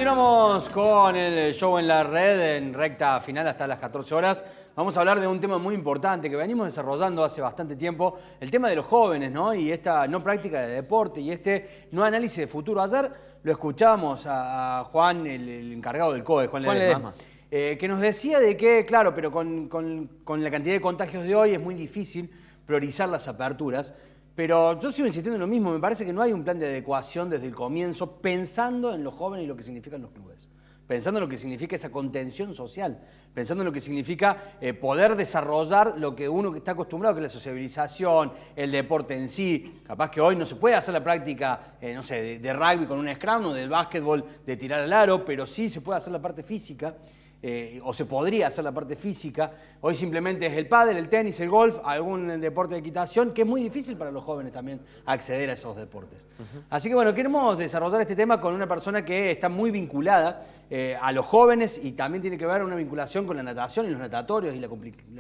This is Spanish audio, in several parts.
Continuamos con el show en la red, en recta final hasta las 14 horas. Vamos a hablar de un tema muy importante que venimos desarrollando hace bastante tiempo, el tema de los jóvenes, ¿no? Y esta no práctica de deporte y este no análisis de futuro. Ayer lo escuchábamos a Juan, el encargado del COE, Juan Ledesma, que nos decía de que, claro, pero con la cantidad de contagios de hoy es muy difícil priorizar las aperturas. Pero yo sigo insistiendo en lo mismo, me parece que no hay un plan de adecuación desde el comienzo, pensando en los jóvenes y lo que significan los clubes, pensando en lo que significa esa contención social, pensando en lo que significa poder desarrollar lo que uno está acostumbrado, que es la sociabilización, el deporte en sí. Capaz que hoy no se puede hacer la práctica, no sé, de rugby con un scrum o del básquetbol de tirar al aro, pero sí se puede hacer la parte física. O se podría hacer la parte física. Hoy simplemente es el pádel, el tenis, el golf, algún deporte de equitación, que es muy difícil para los jóvenes también acceder a esos deportes. Así que bueno, queremos desarrollar este tema con una persona que está muy vinculada a los jóvenes y también tiene que ver una vinculación con la natación y los natatorios y la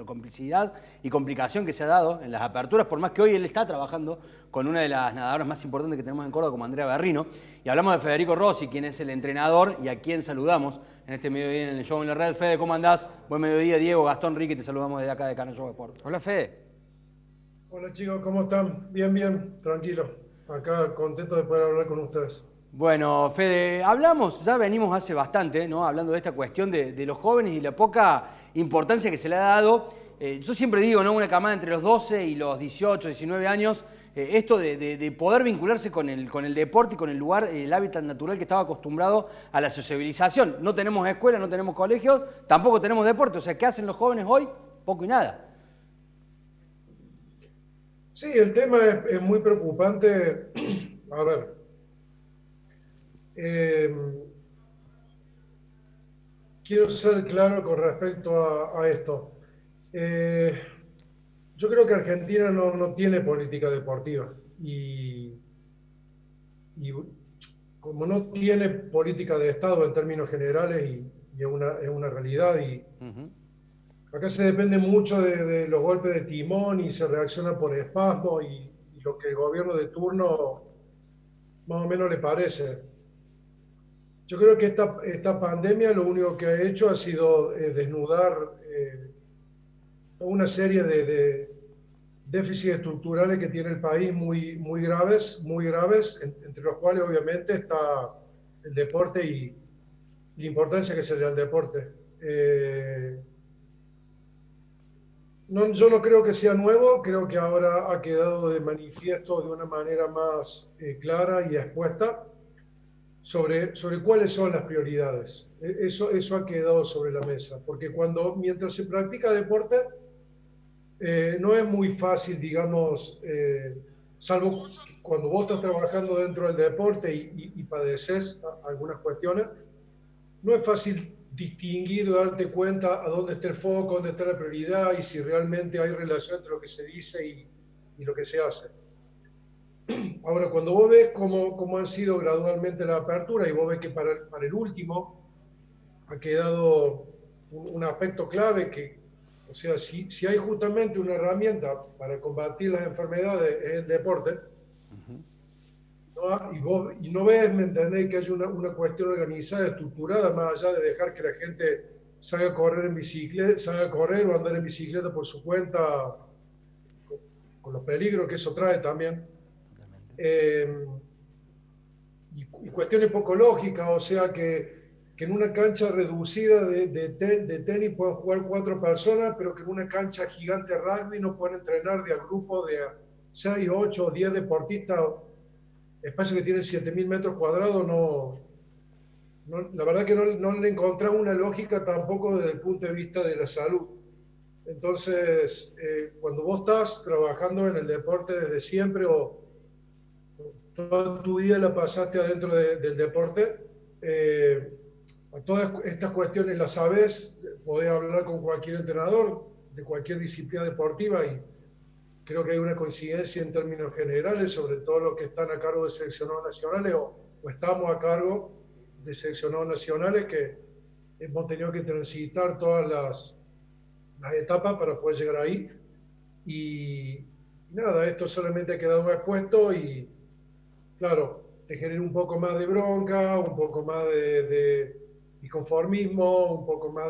complicidad y complicación que se ha dado en las aperturas, por más que hoy él está trabajando con una de las nadadoras más importantes que tenemos en Córdoba, como Andrea Berrino. Y hablamos de Federico Rossi, quien es el entrenador y a quien saludamos en este mediodía en el show en la red. Fede, ¿cómo andás? Buen mediodía, Diego, Gastón, Ricky, te saludamos desde acá de Canal Show Sport. Hola, Fede. Hola chicos, ¿cómo están? Bien, tranquilo. Acá contento de poder hablar con ustedes. Bueno, Fede, ya venimos hace bastante, ¿no? Hablando de esta cuestión de los jóvenes y la poca importancia que se le ha dado. Yo siempre digo, ¿no? Una camada entre los 12 y los 18, 19 años, esto de poder vincularse con el deporte y con el lugar, el hábitat natural que estaba acostumbrado a la sociabilización. No tenemos escuela, no tenemos colegios, tampoco tenemos deporte. O sea, ¿qué hacen los jóvenes hoy? Poco y nada. Sí, el tema es muy preocupante. A ver, quiero ser claro con respecto a esto. Yo creo que Argentina no tiene política deportiva y como no tiene política de Estado en términos generales y es una realidad y acá se depende mucho de los golpes de timón y se reacciona por espasmo y lo que el gobierno de turno más o menos le parece. Yo creo que esta pandemia lo único que ha hecho ha sido desnudar una serie de déficits estructurales que tiene el país muy graves, entre los cuales obviamente está el deporte y la importancia que se le da al deporte. Yo no creo que sea nuevo, creo que ahora ha quedado de manifiesto de una manera más clara y expuesta sobre cuáles son las prioridades. Eso ha quedado sobre la mesa, porque mientras se practica deporte, no es muy fácil, digamos, salvo cuando vos estás trabajando dentro del deporte y padeces algunas cuestiones, no es fácil distinguir, darte cuenta a dónde está el foco, dónde está la prioridad y si realmente hay relación entre lo que se dice y lo que se hace. Ahora, cuando vos ves cómo han sido gradualmente la apertura y vos ves que para el último ha quedado un aspecto clave que, o sea, si hay justamente una herramienta para combatir las enfermedades es el deporte, ¿no? Y no ves, ¿me entendés? Que hay una cuestión organizada, estructurada, más allá de dejar que la gente salga a correr en bicicleta, salga a correr o andar en bicicleta por su cuenta, con los peligros que eso trae también. Y cuestiones poco lógicas, o sea que en una cancha reducida de tenis pueden jugar 4 personas, pero que en una cancha gigante de rugby no pueden entrenar de a grupo de 6, 8 o 10 deportistas, espacio que tiene 7.000 metros cuadrados, la verdad que no le encontramos una lógica tampoco desde el punto de vista de la salud. Entonces, cuando vos estás trabajando en el deporte desde siempre o toda tu vida la pasaste adentro del deporte, a todas estas cuestiones las sabes, podés hablar con cualquier entrenador de cualquier disciplina deportiva y creo que hay una coincidencia en términos generales, sobre todo los que están a cargo de seleccionados nacionales o estamos a cargo de seleccionados nacionales, que hemos tenido que transitar todas las etapas para poder llegar ahí. Y nada, esto solamente ha quedado expuesto y claro, te genera un poco más de bronca, un poco más de inconformismo, un poco más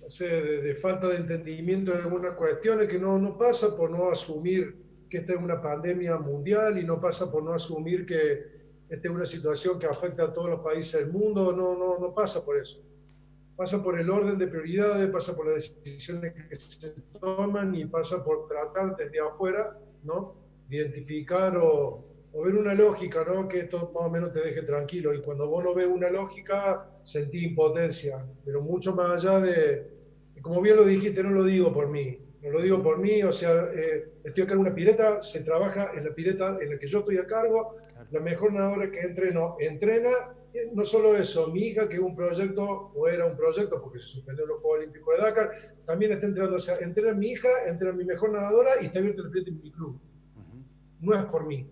no sé, de falta de entendimiento de algunas cuestiones que no pasa por no asumir que esta es una pandemia mundial y no pasa por no asumir que esta es una situación que afecta a todos los países del mundo, no pasa por eso. Pasa por el orden de prioridades, pasa por las decisiones que se toman y pasa por tratar desde afuera, ¿no? De identificar o ver una lógica, ¿no? Que esto más o menos te deje tranquilo. Y cuando vos no ves una lógica, sentís impotencia. Pero mucho más allá como bien lo dijiste, no lo digo por mí. No lo digo por mí, o sea, estoy acá en una pileta, se trabaja en la pileta en la que yo estoy a cargo. La mejor nadadora que entrena. No solo eso, mi hija, que es un proyecto, o era un proyecto, porque se suspendió los Juegos Olímpicos de Dakar, también está entrenando. O sea, entrena mi hija, entrena mi mejor nadadora y está abierto el pileta en mi club. No es por mí.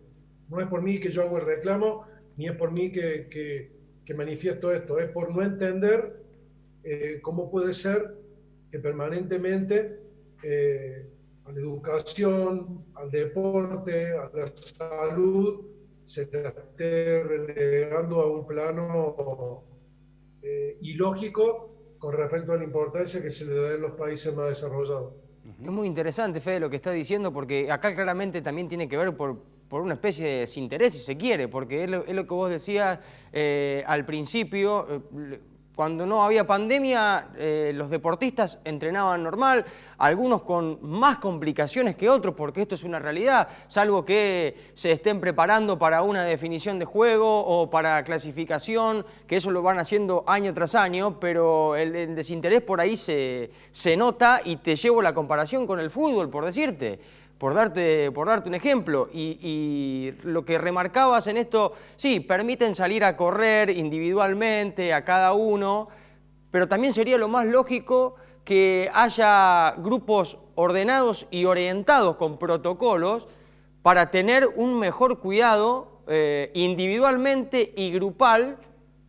No es por mí que yo hago el reclamo, ni es por mí que manifiesto esto. Es por no entender cómo puede ser que permanentemente a la educación, al deporte, a la salud, se esté relegando a un plano ilógico con respecto a la importancia que se le da en los países más desarrollados. Es muy interesante, Fede, lo que está diciendo, porque acá claramente también tiene que ver por una especie de desinterés, si se quiere, porque es lo que vos decías al principio. Cuando no había pandemia, los deportistas entrenaban normal, algunos con más complicaciones que otros, porque esto es una realidad, salvo que se estén preparando para una definición de juego o para clasificación, que eso lo van haciendo año tras año, pero el desinterés por ahí se nota, y te llevo la comparación con el fútbol, por decirte. Por darte un ejemplo, y lo que remarcabas en esto, sí, permiten salir a correr individualmente a cada uno, pero también sería lo más lógico que haya grupos ordenados y orientados con protocolos para tener un mejor cuidado individualmente y grupal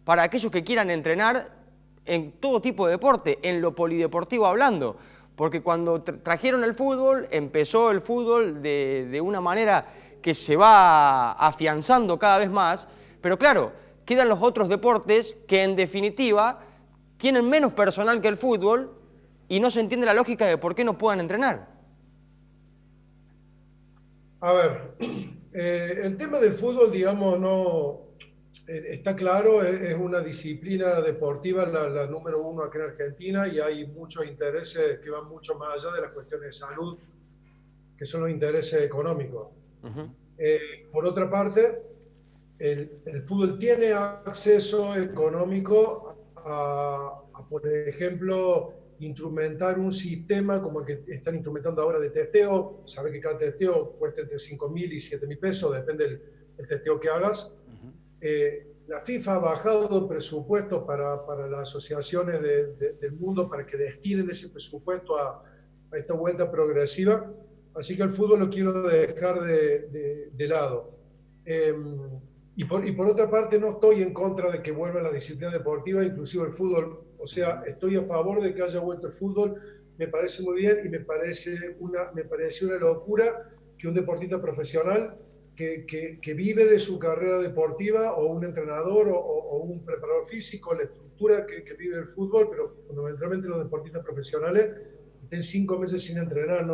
para aquellos que quieran entrenar en todo tipo de deporte, en lo polideportivo hablando. Porque cuando trajeron el fútbol, empezó el fútbol de una manera que se va afianzando cada vez más, pero claro, quedan los otros deportes que en definitiva tienen menos personal que el fútbol y no se entiende la lógica de por qué no puedan entrenar. A ver, el tema del fútbol, digamos, no está claro, es una disciplina deportiva la número uno acá en Argentina, y hay muchos intereses que van mucho más allá de las cuestiones de salud, que son los intereses económicos. Por otra parte, el fútbol tiene acceso económico por ejemplo, instrumentar un sistema como el que están instrumentando ahora de testeo. Sabe que cada testeo cuesta entre 5.000 y 7.000 pesos, depende del testeo que hagas. La FIFA ha bajado presupuestos para las asociaciones del mundo para que destinen ese presupuesto a esta vuelta progresiva. Así que el fútbol lo quiero dejar de lado. Y por otra parte, no estoy en contra de que vuelva la disciplina deportiva, inclusive el fútbol. O sea, estoy a favor de que haya vuelto el fútbol. Me parece muy bien, y me pareció una locura que un deportista profesional que vive de su carrera deportiva, o un entrenador o un preparador físico, la estructura que vive el fútbol, pero fundamentalmente los deportistas profesionales, estén 5 meses sin entrenar.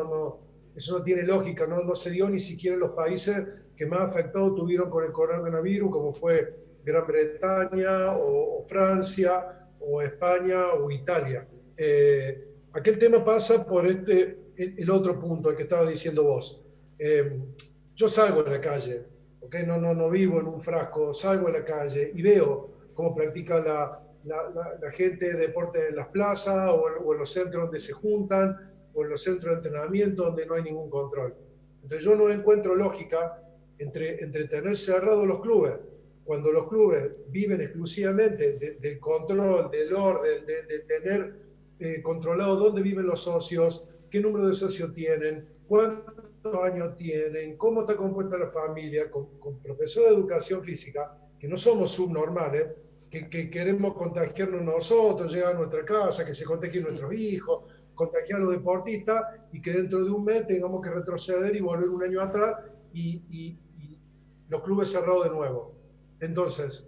Eso no tiene lógica. No se dio ni siquiera en los países que más afectados tuvieron con el coronavirus, como fue Gran Bretaña o Francia o España o Italia. Aquel tema pasa por el otro punto, el que estabas diciendo vos. Yo salgo a la calle, ¿okay? No vivo en un frasco, salgo a la calle y veo cómo practica la gente deporte en las plazas o en los centros donde se juntan, o en los centros de entrenamiento donde no hay ningún control. Entonces yo no encuentro lógica entre tener cerrados los clubes, cuando los clubes viven exclusivamente del control, del orden, de tener controlado dónde viven los socios, qué número de socios tienen, cuántos años tienen, cómo está compuesta la familia, con profesores de educación física, que no somos subnormales, que queremos contagiarnos nosotros, llegar a nuestra casa, que se contagien nuestros hijos, contagiar a los deportistas, y que dentro de un mes tengamos que retroceder y volver un año atrás y los clubes cerrados de nuevo. Entonces,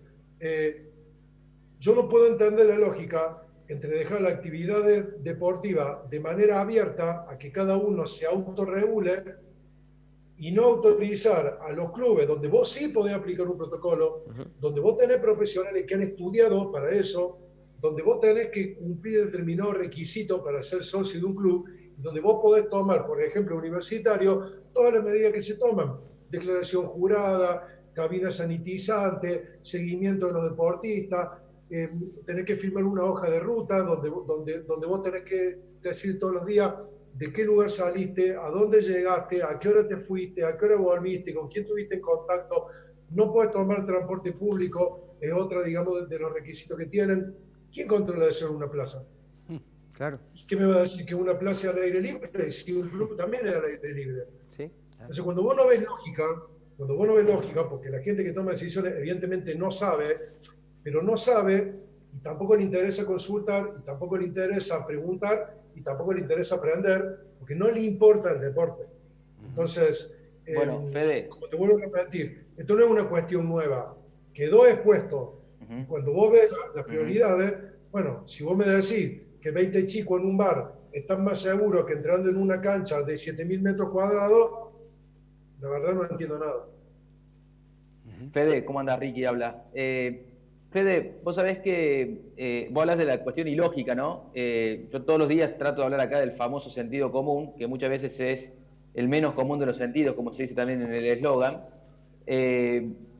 yo no puedo entender la lógica entre dejar la actividad deportiva de manera abierta a que cada uno se autorregule y no autorizar a los clubes donde vos sí podés aplicar un protocolo, donde vos tenés profesionales que han estudiado para eso, donde vos tenés que cumplir determinados requisitos para ser socio de un club, donde vos podés tomar, por ejemplo, universitario, todas las medidas que se toman, declaración jurada, cabina sanitizante, seguimiento de los deportistas, tenés que firmar una hoja de ruta donde vos tenés que decir todos los días de qué lugar saliste, a dónde llegaste, a qué hora te fuiste, a qué hora volviste, con quién tuviste en contacto. No puedes tomar transporte público, es otra, digamos, de los requisitos que tienen. ¿Quién controla eso en una plaza? Claro. ¿Qué me va a decir que una plaza es al aire libre si un club también es al aire libre? Sí. Entonces, cuando vos no ves lógica, porque la gente que toma decisiones evidentemente no sabe, pero no sabe y tampoco le interesa consultar y tampoco le interesa preguntar y tampoco le interesa aprender, porque no le importa el deporte. Entonces, bueno, Fede, como te vuelvo a repetir, esto no es una cuestión nueva, quedó expuesto. Cuando vos ves las prioridades, bueno, si vos me decís que 20 chicos en un bar están más seguros que entrando en una cancha de 7.000 metros cuadrados, la verdad no entiendo nada. Fede, ¿cómo anda? Ricky habla. Fede, vos sabés que vos hablas de la cuestión ilógica, ¿no? Yo todos los días trato de hablar acá del famoso sentido común, que muchas veces es el menos común de los sentidos, como se dice también en el eslogan,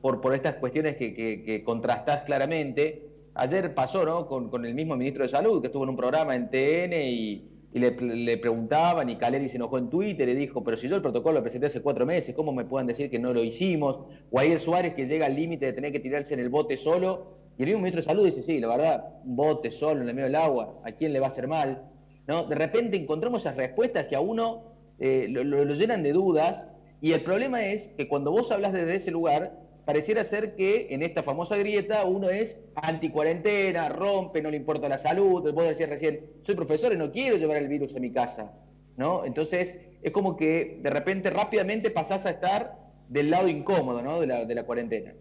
por estas cuestiones que contrastás claramente. Ayer pasó, ¿no?, con el mismo ministro de Salud, que estuvo en un programa en TN y le preguntaban, y Caleri se enojó en Twitter y dijo, pero si yo el protocolo lo presenté hace 4 meses, ¿cómo me puedan decir que no lo hicimos? O Ariel Suárez, que llega al límite de tener que tirarse en el bote solo, y el mismo ministro de Salud dice, sí, la verdad, un bote solo en el medio del agua, ¿a quién le va a hacer mal? ¿No? De repente encontramos esas respuestas que a uno lo llenan de dudas, y el problema es que cuando vos hablas desde ese lugar, pareciera ser que en esta famosa grieta uno es anti-cuarentena, rompe, no le importa la salud. Vos decías recién, soy profesor y no quiero llevar el virus a mi casa, ¿no? Entonces es como que de repente rápidamente pasás a estar del lado incómodo, ¿no?, de la cuarentena.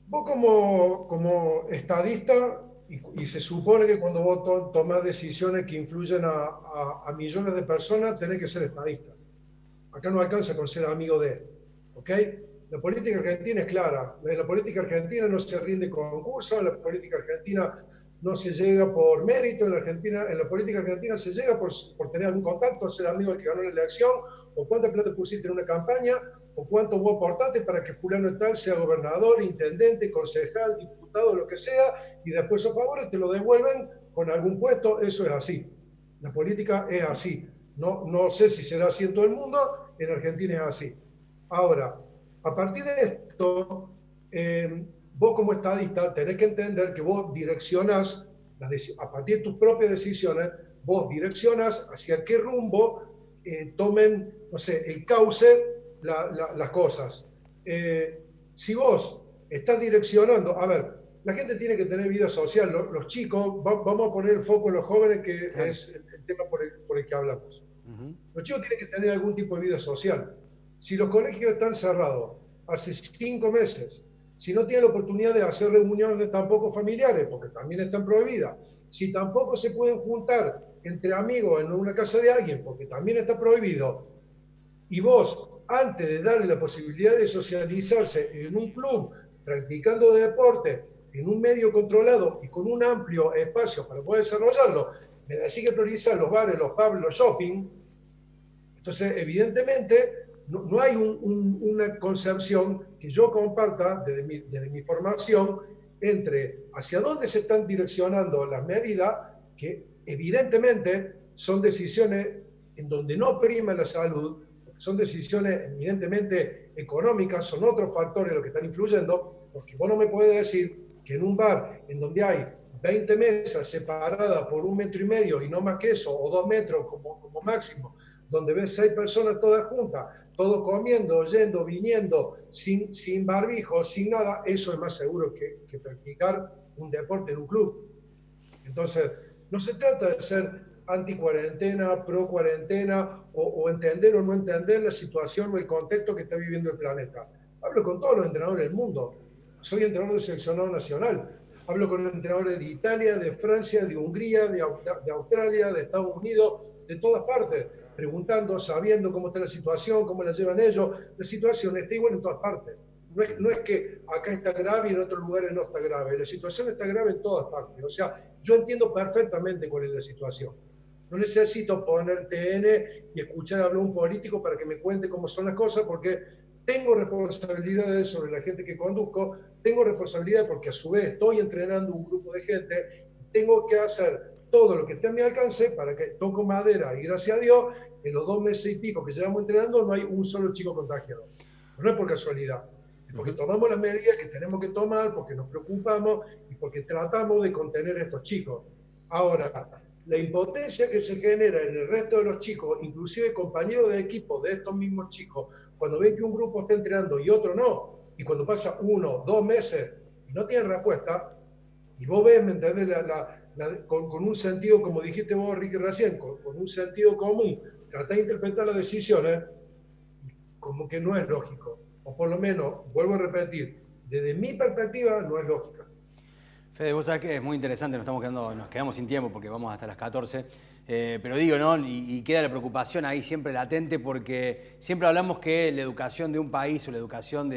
Vos como estadista, y se supone que cuando vos tomás decisiones que influyen a millones de personas, tenés que ser estadista. Acá no alcanza con ser amigo de, ¿ok? La política argentina es clara. En la política argentina no se rinde concurso, en la política argentina no se llega por mérito, en la política argentina se llega por tener algún contacto, ser amigo del que ganó la elección, o cuánta plata pusiste en una campaña, o cuánto vos aportaste para que fulano tal sea gobernador, intendente, concejal, diputado, lo que sea, y después esos favores te lo devuelven con algún puesto. Eso es así. La política es así. No sé si será así en todo el mundo, en Argentina es así. Ahora, a partir de esto, vos como estadista tenés que entender que vos direccionás, a partir de tus propias decisiones, vos direccionás hacia qué rumbo tomen, no sé, el cauce las cosas. Si vos estás direccionando, a ver, la gente tiene que tener vida social, los chicos, vamos a poner el foco en los jóvenes, que es el tema por el que hablamos. Los chicos tienen que tener algún tipo de vida social. Si los colegios están cerrados hace 5 meses, si no tienen la oportunidad de hacer reuniones tampoco familiares, porque también están prohibidas, si tampoco se pueden juntar entre amigos en una casa de alguien, porque también está prohibido, y vos, antes de darle la posibilidad de socializarse en un club, practicando deporte, en un medio controlado y con un amplio espacio para poder desarrollarlo, me decís que priorizar los bares, los pubs, los shopping. Entonces, evidentemente, no hay una concepción que yo comparta desde mi formación entre hacia dónde se están direccionando las medidas, que evidentemente son decisiones en donde no prima la salud, son decisiones evidentemente económicas, son otros factores los que están influyendo, porque vos no me podés decir que en un bar en donde hay 20 mesas separadas por 1,5 metros y no más que eso, o 2 metros como máximo, donde ves 6 personas todas juntas, todos comiendo, yendo, viniendo, sin barbijo, sin nada, eso es más seguro que practicar un deporte en un club. Entonces, no se trata de ser anti-cuarentena, pro-cuarentena, o entender o no entender la situación o el contexto que está viviendo el planeta. Hablo con todos los entrenadores del mundo. Soy entrenador de seleccionado nacional. Hablo con entrenadores de Italia, de Francia, de Hungría, de Australia, de Estados Unidos, de todas partes, preguntando, sabiendo cómo está la situación, cómo la llevan ellos. La situación está igual en todas partes. No es que acá está grave y en otros lugares no está grave. La situación está grave en todas partes. O sea, yo entiendo perfectamente cuál es la situación. No necesito poner TN y escuchar hablar a un político para que me cuente cómo son las cosas, porque tengo responsabilidades sobre la gente que conduzco, tengo responsabilidad porque a su vez estoy entrenando un grupo de gente, tengo que hacer todo lo que esté a mi alcance para que toco madera y gracias a Dios, en los 2 meses y pico que llevamos entrenando no hay un solo chico contagiado. No es por casualidad, es porque tomamos las medidas que tenemos que tomar, porque nos preocupamos y porque tratamos de contener a estos chicos. Ahora, la impotencia que se genera en el resto de los chicos, inclusive compañeros de equipo de estos mismos chicos, cuando ven que un grupo está entrenando y otro no, y cuando pasa 1, 2 meses y no tienen respuesta, y vos ves, ¿me entendés? Con un sentido, como dijiste vos, Ricky, recién, con un sentido común, tratás de interpretar las decisiones, como que no es lógico. O por lo menos, vuelvo a repetir, desde mi perspectiva no es lógica. Fede, vos sabés que es muy interesante, nos quedamos sin tiempo porque vamos hasta las 14, pero digo, ¿no? Y queda la preocupación ahí siempre latente porque siempre hablamos que la educación de un país o la educación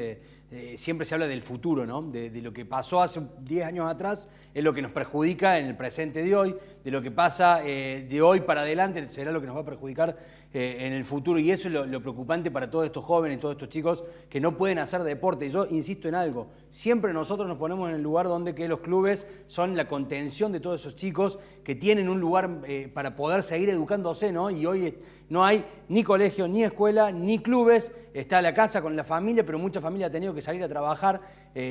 siempre se habla del futuro, ¿no? De lo que pasó hace 10 años atrás es lo que nos perjudica en el presente de hoy, de lo que pasa de hoy para adelante será lo que nos va a perjudicar en el futuro, y eso es lo preocupante para todos estos jóvenes, todos estos chicos que no pueden hacer deporte. Yo insisto en algo, siempre nosotros nos ponemos en el lugar donde que los clubes son la contención de todos esos chicos que tienen un lugar para poder seguir educándose, ¿no? Y hoy no hay ni colegio, ni escuela, ni clubes, está la casa con la familia, pero mucha familia ha tenido que salir a trabajar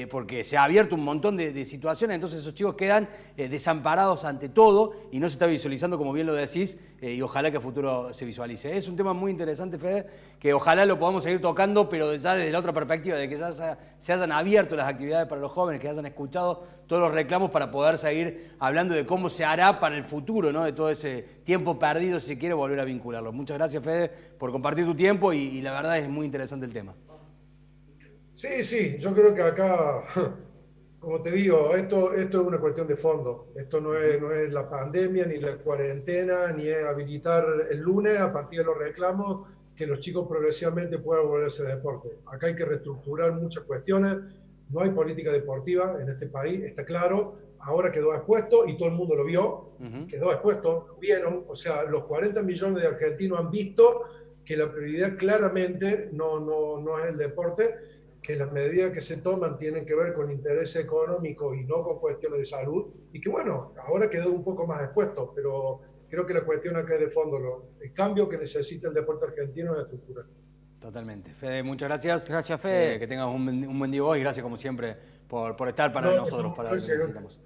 porque se ha abierto un montón de situaciones, entonces esos chicos quedan desamparados ante todo y no se está visualizando, como bien lo decís, y ojalá que a futuro se visualice. Es un tema muy interesante, Fede, que ojalá lo podamos seguir tocando, pero ya desde la otra perspectiva, de que se hayan abierto las actividades para los jóvenes, que hayan escuchado todos los reclamos para poder seguir hablando de cómo se hará para el futuro, ¿no? De todo ese tiempo perdido, si se quiere volver a vincularlo. Muchas gracias, Fede, por compartir tu tiempo y la verdad es muy interesante el tema. Sí, yo creo que acá, como te digo, esto es una cuestión de fondo. Esto no es la pandemia, ni la cuarentena, ni es habilitar el lunes a partir de los reclamos que los chicos progresivamente puedan volver a hacer deporte. Acá hay que reestructurar muchas cuestiones. No hay política deportiva en este país, está claro. Ahora quedó expuesto y todo el mundo lo vio. Quedó expuesto, lo vieron. O sea, los 40 millones de argentinos han visto que la prioridad claramente no es el deporte, que las medidas que se toman tienen que ver con intereses económicos y no con cuestiones de salud, y que bueno, ahora quedó un poco más expuesto, pero creo que la cuestión acá es de fondo, el cambio que necesita el deporte argentino es la estructura. Totalmente. Fede, muchas gracias. Gracias, Fede. Que tengas un buen día hoy y gracias como siempre por estar para nosotros, para lo que necesitamos.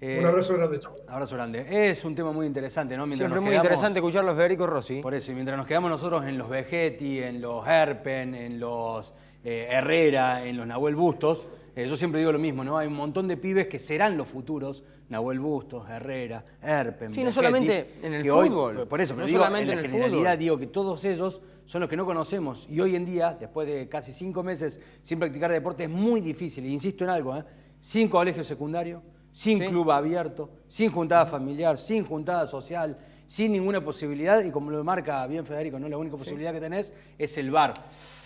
Un abrazo grande, chao. Abrazo grande. Es un tema muy interesante, ¿no? Siempre muy interesante escucharlo a Federico Rossi. Por eso, y mientras nos quedamos nosotros en los Vegetti, en los Herpen, en los Herrera, en los Nahuel Bustos, yo siempre digo lo mismo, ¿no? Hay un montón de pibes que serán los futuros, Nahuel Bustos, Herrera, Herpen, sí, Vegetti, no solamente en el fútbol. Por eso, pero no digo, solamente en la generalidad digo que todos ellos son los que no conocemos y hoy en día, después de casi 5 meses sin practicar deporte, es muy difícil, e insisto en algo, sin colegio secundario, sin club abierto, sin juntada familiar, sin juntada social, sin ninguna posibilidad, y como lo marca bien Federico, ¿no? La única posibilidad que tenés es el bar.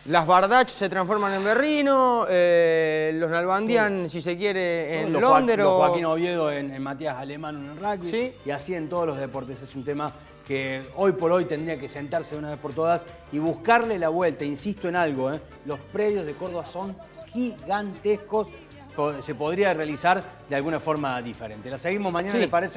Las Bardach se transforman en Berrino, los Nalbandian, si se quiere, en Londres. Los Joaquín Oviedo en Matías Alemán en el rugby, y así en todos los deportes. Es un tema que hoy por hoy tendría que sentarse de una vez por todas y buscarle la vuelta. Insisto en algo, los predios de Córdoba son gigantescos. Se podría realizar de alguna forma diferente. La seguimos mañana, ¿les parece?